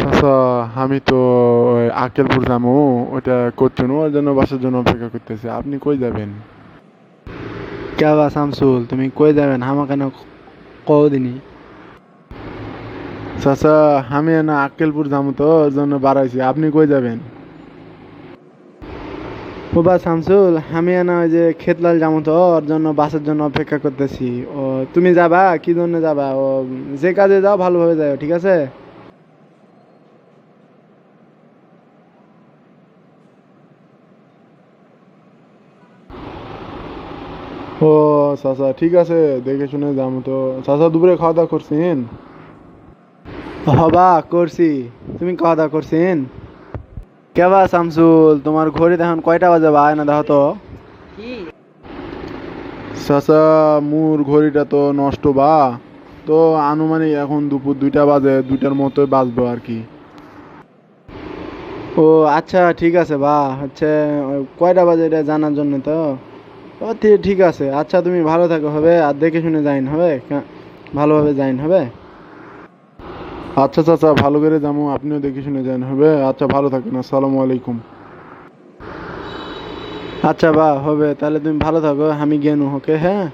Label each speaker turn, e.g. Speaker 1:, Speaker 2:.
Speaker 1: আচ্ছা, আমি তো ওই আক্কেলপুর যাবো, ওইটা করতে ওর জন্য বাসার জন্য অপেক্ষা করতেছি। আপনি কই যাবেন?
Speaker 2: কে বা শামসুল, তুমি কই যাবেন হামা কেন কও দিনি?
Speaker 1: চাচা, আমি না আক্কেলপুর যাবো তো ওর জন্য বাড়াইছি। আপনি কই যাবেন?
Speaker 2: ও বা শামসুল, আমি না ওই যে খেতলাল যাবো তো ওর জন্য বাসের জন্য অপেক্ষা করতেছি। ও তুমি যাবা কি জন্য যাবা? ও যে কাজে যাও ভালোভাবে যাও, ঠিক আছে?
Speaker 1: ও চাচা, ঠিক আছে, দেখে শুনে যাবো তো। চাচা, দুপুরে খাওয়া দাওয়া করছেন?
Speaker 2: হবা করছি। তুমি খাওয়া দাওয়া করছেন? কে বা শামসুল, তোমার ঘড়িতে এখন কয়টা বাজে বা না দেখো তো।
Speaker 1: চাচা, মোর ঘড়িটা তো নষ্ট বা, তো আনুমানিক এখন দুপুর 2টা বাজে, 2টার মতোই বাজবো আর কি।
Speaker 2: ও আচ্ছা, ঠিক আছে বা হচ্ছে ওই কয়টা বাজে এটা জানার জন্য তো। ও ঠিক আছে, আচ্ছা তুমি ভালো থাকো হবে, আর দেখে শুনে যাইন হবে, ভালোভাবে যাইন হবে।
Speaker 1: আচ্ছা চাচা, ভালো করে যাবো, আপনিও দেখে শুনে যান হবে। আচ্ছা, ভালো থাকেন, আসসালামু আলাইকুম।
Speaker 2: আচ্ছা বা হবে, তাহলে তুমি ভালো থাকো, আমি গেনু, ওকে, হ্যাঁ।